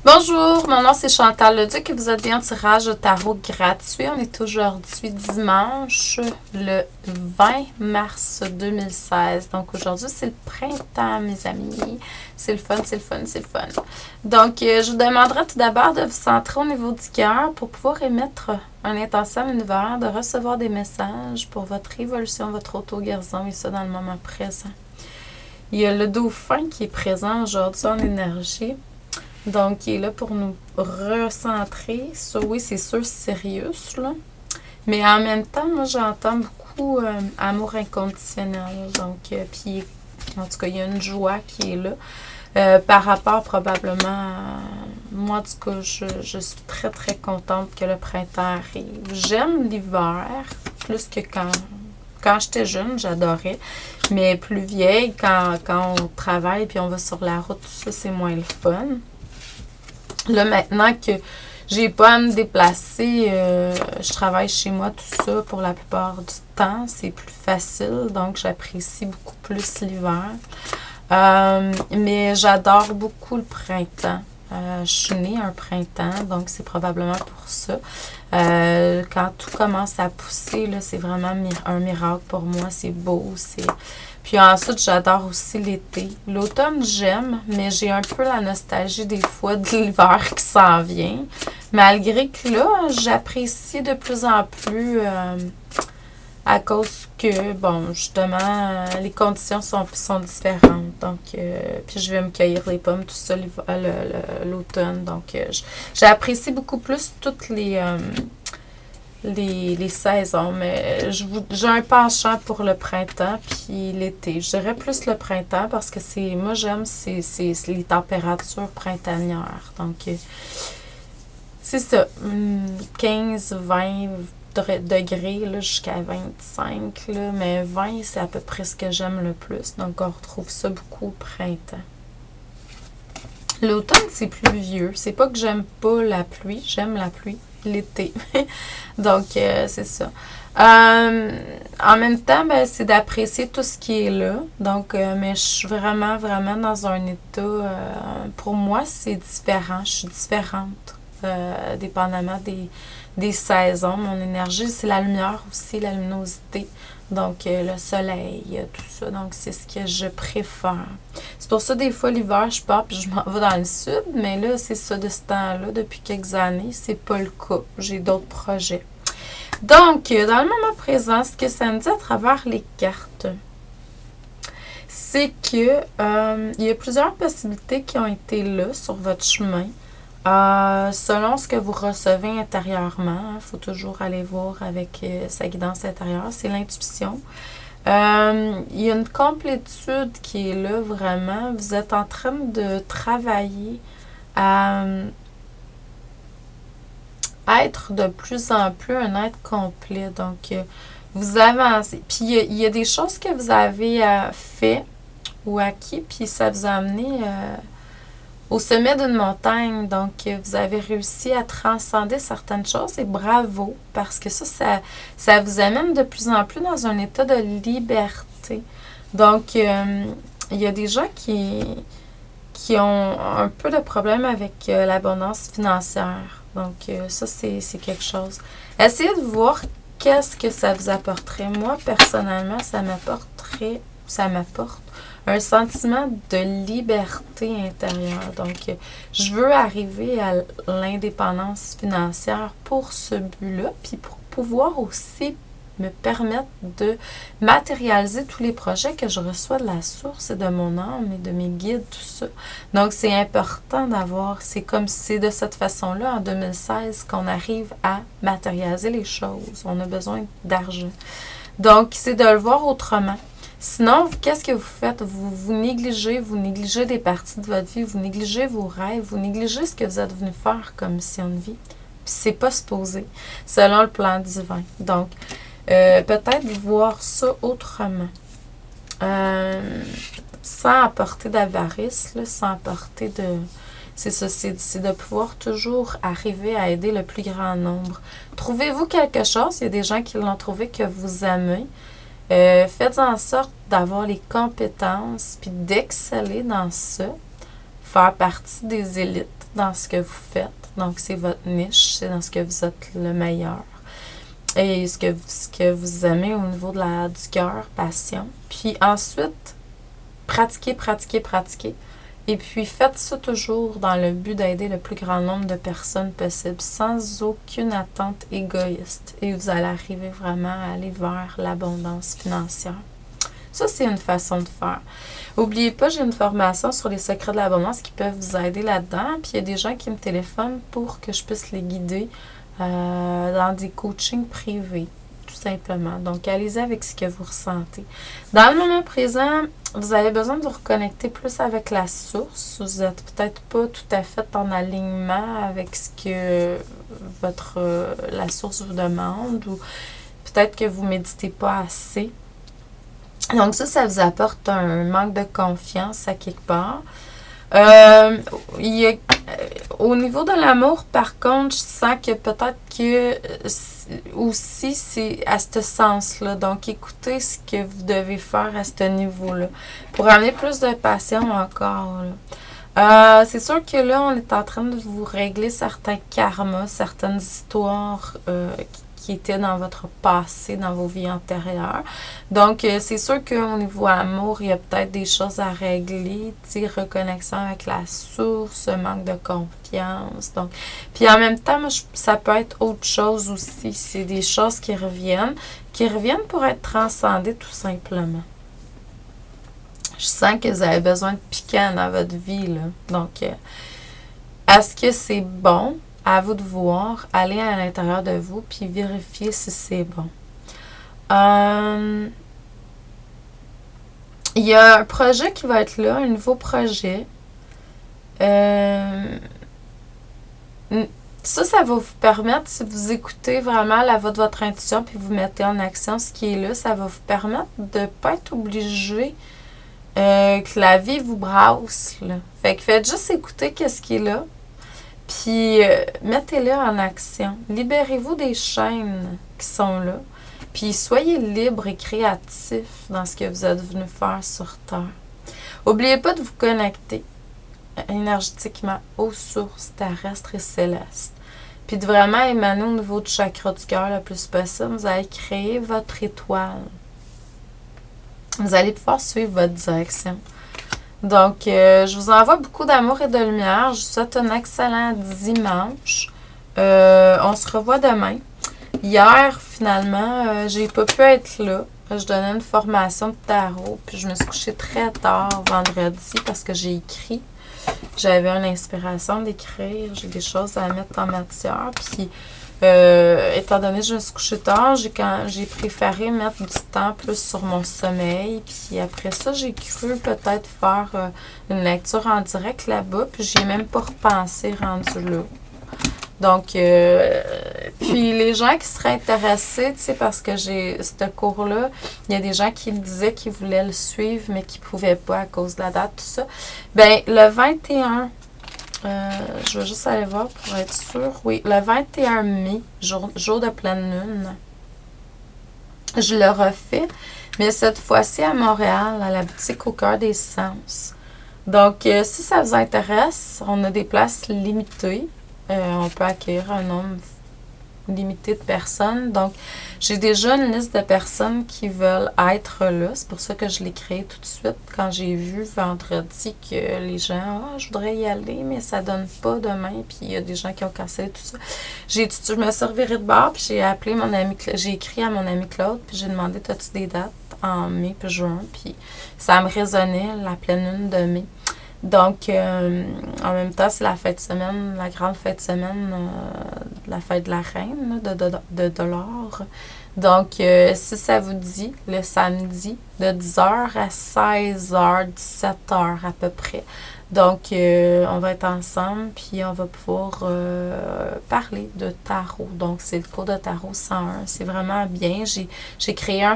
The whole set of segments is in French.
Bonjour, mon nom c'est Chantal Leduc et vous êtes bien en tirage de tarot gratuit. On est aujourd'hui dimanche le 20 mars 2016. Donc aujourd'hui c'est le printemps mes amis. C'est le fun, c'est le fun, c'est le fun. Donc je vous demanderai tout d'abord de vous centrer au niveau du cœur pour pouvoir émettre une intention à l'univers, de recevoir des messages pour votre évolution, votre auto-guérison et ça dans le moment présent. Il y a le dauphin qui est présent aujourd'hui en énergie. Donc, il est là pour nous recentrer sur, oui, c'est sûr, Sirius, là. Mais en même temps, moi, j'entends beaucoup amour inconditionnel. Donc, puis, en tout cas, il y a une joie qui est là. Par rapport probablement à... Moi, en tout cas, je suis très, très contente que le printemps arrive. J'aime l'hiver plus que quand j'étais jeune, j'adorais. Mais plus vieille, quand on travaille puis on va sur la route, tout ça, c'est moins le fun. Là, maintenant que j'ai pas à me déplacer, je travaille chez moi, tout ça, pour la plupart du temps. C'est plus facile, donc j'apprécie beaucoup plus l'hiver. Mais j'adore beaucoup le printemps. Je suis née un printemps, donc c'est probablement pour ça. Quand tout commence à pousser, là, c'est vraiment un miracle pour moi. C'est beau, c'est... Puis ensuite, j'adore aussi l'été. L'automne, j'aime, mais j'ai un peu la nostalgie des fois de l'hiver qui s'en vient. Malgré que là, j'apprécie de plus en plus à cause que, bon, justement, les conditions sont différentes. Donc, puis je vais me cueillir les pommes, tout ça, l'automne. Donc, j'apprécie beaucoup plus toutes les saisons, mais j'ai un penchant pour le printemps puis l'été. Je dirais plus le printemps parce que moi j'aime c'est les températures printanières. Donc c'est ça, 15, 20 degrés là, jusqu'à 25, là, mais 20 c'est à peu près ce que j'aime le plus. Donc on retrouve ça beaucoup au printemps. L'automne, c'est pluvieux. C'est pas que j'aime pas la pluie, j'aime la pluie. L'été. Donc, c'est ça. En même temps, ben, c'est d'apprécier tout ce qui est là. Donc, mais je suis vraiment, vraiment dans un état... pour moi, c'est différent. Je suis différente, dépendamment des saisons. Mon énergie, c'est la lumière aussi, la luminosité. Donc, le soleil, tout ça. Donc, c'est ce que je préfère. C'est pour ça, des fois, l'hiver, je pars puis je m'en vais dans le sud. Mais là, c'est ça de ce temps-là. Depuis quelques années, c'est pas le cas. J'ai d'autres projets. Donc, dans le moment présent, ce que ça me dit à travers les cartes, c'est que il y a plusieurs possibilités qui ont été là sur votre chemin. Selon ce que vous recevez intérieurement, il faut toujours aller voir avec sa guidance intérieure, c'est l'intuition. Il y a une complétude qui est là vraiment. Vous êtes en train de travailler à être de plus en plus un être complet. Donc, vous avancez. Puis, il y a des choses que vous avez fait ou acquis, puis ça vous a amené... au sommet d'une montagne. Donc, vous avez réussi à transcender certaines choses et bravo, parce que ça vous amène de plus en plus dans un état de liberté. Donc, il y a des gens qui ont un peu de problème avec l'abondance financière. Donc, ça, c'est quelque chose. Essayez de voir qu'est-ce que ça vous apporterait. Moi, personnellement, ça m'apporte un sentiment de liberté intérieure. Donc, je veux arriver à l'indépendance financière pour ce but-là, puis pour pouvoir aussi me permettre de matérialiser tous les projets que je reçois de la source et de mon âme et de mes guides, tout ça. Donc, c'est important d'avoir, c'est de cette façon-là, en 2016, qu'on arrive à matérialiser les choses. On a besoin d'argent. Donc, c'est de le voir autrement. Sinon, qu'est-ce que vous faites? Vous négligez des parties de votre vie, vous négligez vos rêves, vous négligez ce que vous êtes venu faire comme mission de vie. Puis c'est pas supposé, selon le plan divin. Donc, peut-être voir ça autrement. Sans apporter d'avarice, là, sans apporter de... C'est ça, c'est de pouvoir toujours arriver à aider le plus grand nombre. Trouvez-vous quelque chose, il y a des gens qui l'ont trouvé que vous aimez. Faites en sorte d'avoir les compétences puis d'exceller dans ça, faire partie des élites. dans ce que vous faites. Donc, c'est votre niche, c'est dans ce que vous êtes le meilleur. Et ce que vous aimez au niveau du cœur, passion. Puis ensuite, pratiquez, pratiquez, pratiquez. Et puis, faites ça toujours dans le but d'aider le plus grand nombre de personnes possible, sans aucune attente égoïste. Et vous allez arriver vraiment à aller vers l'abondance financière. Ça, c'est une façon de faire. N'oubliez pas, j'ai une formation sur les secrets de l'abondance qui peuvent vous aider là-dedans. Puis, il y a des gens qui me téléphonent pour que je puisse les guider dans des coachings privés, tout simplement. Donc, allez-y avec ce que vous ressentez. Dans le moment présent, vous avez besoin de vous reconnecter plus avec la source. Vous n'êtes peut-être pas tout à fait en alignement avec ce que la source vous demande, ou peut-être que vous ne méditez pas assez. Donc ça vous apporte un manque de confiance à quelque part. Au niveau de l'amour, par contre, je sens que peut-être que aussi c'est à ce sens-là. Donc, écoutez ce que vous devez faire à ce niveau-là pour amener plus de passion encore. C'est sûr que là, on est en train de vous régler certains karmas, certaines histoires qui étaient dans votre passé, dans vos vies antérieures. Donc, c'est sûr qu'au niveau amour, il y a peut-être des choses à régler, tu sais, reconnexion avec la source, manque de confiance. Donc, puis en même temps, moi, ça peut être autre chose aussi. C'est des choses qui reviennent pour être transcendées tout simplement. Je sens que vous avez besoin de piquant dans votre vie, là. Donc, est-ce que c'est bon? À vous de voir, allez à l'intérieur de vous, puis vérifiez si c'est bon. Il y a un projet qui va être là, un nouveau projet. Ça va vous permettre, si vous écoutez vraiment la voix de votre intuition, puis vous mettez en action ce qui est là, ça va vous permettre de ne pas être obligé que la vie vous brasse, là. Fait que faites juste écouter qu'est-ce qui est là. Puis, mettez-le en action. Libérez-vous des chaînes qui sont là. Puis, soyez libre et créatif dans ce que vous êtes venu faire sur Terre. N'oubliez pas de vous connecter énergétiquement aux sources terrestres et célestes. Puis, de vraiment émaner au niveau du chakra du cœur le plus possible. Vous allez créer votre étoile. Vous allez pouvoir suivre votre direction. Donc, je vous envoie beaucoup d'amour et de lumière. Je vous souhaite un excellent dimanche. On se revoit demain. Hier, finalement, j'ai pas pu être là. Je donnais une formation de tarot. Puis je me suis couchée très tard vendredi parce que j'ai écrit. J'avais une inspiration d'écrire. J'ai des choses à mettre en matière. Puis, étant donné que je me suis couchée tard, j'ai préféré mettre du temps plus sur mon sommeil. Puis après ça, j'ai cru peut-être faire une lecture en direct là-bas. Puis j'y ai même pas repensé rendu là. Donc, puis les gens qui seraient intéressés, tu sais, parce que j'ai ce cours-là, il y a des gens qui me disaient qu'ils voulaient le suivre, mais qui ne pouvaient pas à cause de la date, tout ça. Bien, le 21, je vais juste aller voir pour être sûre. Oui, le 21 mai, jour de pleine lune, je le refais, mais cette fois-ci à Montréal, à la boutique Au Cœur des Sens. Donc, si ça vous intéresse, on a des places limitées. On peut accueillir un nombre limité de personnes. Donc, j'ai déjà une liste de personnes qui veulent être là. C'est pour ça que je l'ai créé tout de suite quand j'ai vu vendredi que les gens, je voudrais y aller, mais ça donne pas demain. Puis, il y a des gens qui ont cassé tout ça. Je me suis revirée de bord, puis j'ai appelé mon ami Claude. J'ai écrit à mon ami Claude, puis j'ai demandé, as-tu des dates en mai puis juin? Puis, ça me résonnait, la pleine lune de mai. Donc, en même temps, c'est la fête semaine, la grande fête semaine, la fête de la reine, de Dolores. Donc, si ça vous dit, le samedi, de 10h à 16h, 17h à peu près. Donc, on va être ensemble, puis on va pouvoir parler de tarot. Donc, c'est le cours de tarot 101. C'est vraiment bien. J'ai créé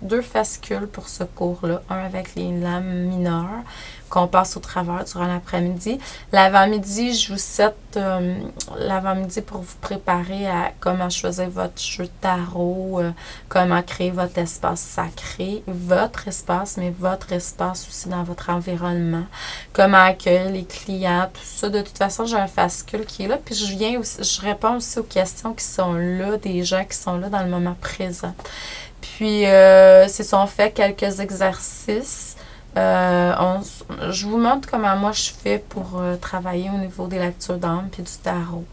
deux fascicules pour ce cours-là. Un avec les lames mineures, qu'on passe au travers durant l'après-midi. L'avant-midi, je vous souhaite l'avant-midi pour vous préparer à comment choisir votre jeu de tarot, comment créer votre espace sacré, votre votre espace, mais votre espace aussi dans votre environnement. Comment accueillir les clients, tout ça. De toute façon, j'ai un fascicule qui est là, puis je réponds aussi aux questions qui sont là, des gens qui sont là dans le moment présent. Puis, c'est ça, on fait quelques exercices. Je vous montre comment moi je fais pour travailler au niveau des lectures d'âme puis du tarot.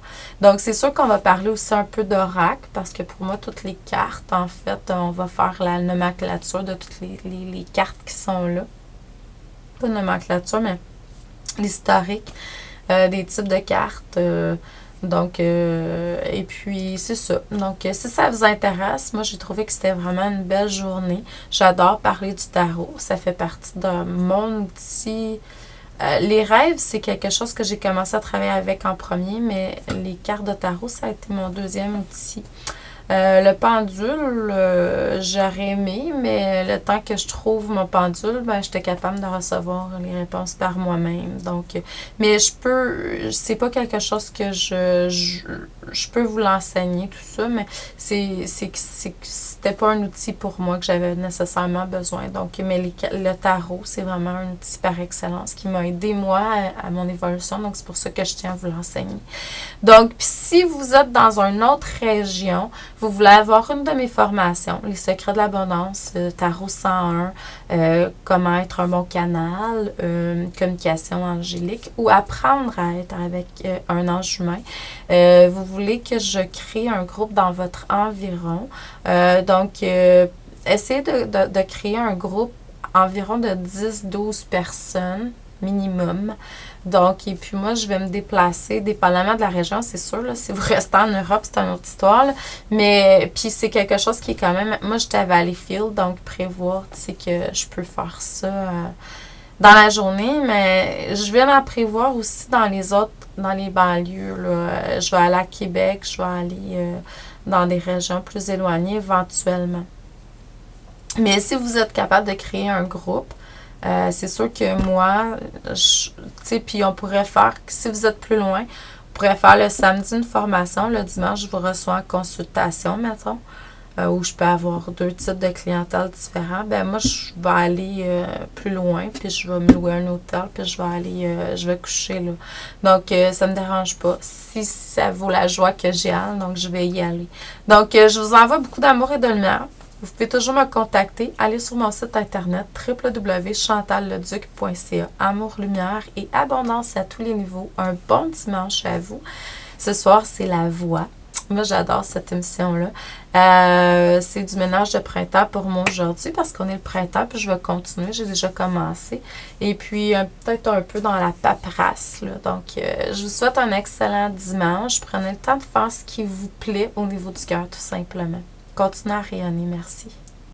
Donc, c'est sûr qu'on va parler aussi un peu d'oracle parce que pour moi, toutes les cartes, en fait, on va faire la nomenclature de toutes les cartes qui sont là. Pas nomenclature, mais l'historique des types de cartes. Donc, et puis, c'est ça. Donc, si ça vous intéresse, moi, j'ai trouvé que c'était vraiment une belle journée. J'adore parler du tarot. Ça fait partie de mon outil. Les rêves, c'est quelque chose que j'ai commencé à travailler avec en premier, mais les cartes de tarot, ça a été mon deuxième outil. Le pendule, j'aurais aimé, mais le temps que je trouve mon pendule, ben, j'étais capable de recevoir les réponses par moi-même. Donc, mais c'est pas quelque chose que je peux vous l'enseigner, tout ça, mais c'était pas un outil pour moi que j'avais nécessairement besoin. Donc, mais le tarot, c'est vraiment un outil par excellence qui m'a aidé, moi, à mon évolution. Donc, c'est pour ça que je tiens à vous l'enseigner. Donc, si vous êtes dans une autre région, vous voulez avoir une de mes formations, Les secrets de l'abondance, Tarot 101, comment être un bon canal, communication angélique, ou apprendre à être avec un ange humain, vous voulez que je crée un groupe dans votre environ. Donc, essayez de créer un groupe environ de 10-12 personnes minimum. Donc, et puis moi, je vais me déplacer, dépendamment de la région, c'est sûr, là, si vous restez en Europe, c'est une autre histoire, là. Mais, puis c'est quelque chose qui est quand même, moi, j'étais à Valleyfield, donc prévoir, tu sais, que je peux faire ça dans la journée, mais je vais en prévoir aussi dans les banlieues, là. Je vais aller à Québec, je vais aller dans des régions plus éloignées éventuellement. Mais si vous êtes capable de créer un groupe, c'est sûr que moi, tu sais, puis on pourrait faire, si vous êtes plus loin, on pourrait faire le samedi une formation, le dimanche, je vous reçois en consultation, mettons, où je peux avoir 2 types de clientèle différents. Ben moi, je vais aller plus loin, puis je vais me louer un hôtel, puis je vais coucher là. Donc, ça me dérange pas. Si ça vaut la joie que j'ai, donc je vais y aller. Donc, je vous envoie beaucoup d'amour et de lumière. Vous pouvez toujours me contacter. Allez sur mon site internet www.chantalleduc.ca. Amour, lumière et abondance à tous les niveaux. Un bon dimanche à vous. Ce soir, c'est La Voix. Moi, j'adore cette émission-là. C'est du ménage de printemps pour moi aujourd'hui parce qu'on est le printemps, puis je vais continuer. J'ai déjà commencé. Et puis, peut-être un peu dans la paperasse, là. Donc, je vous souhaite un excellent dimanche. Prenez le temps de faire ce qui vous plaît au niveau du cœur, tout simplement. Continuez à rayonner. Merci.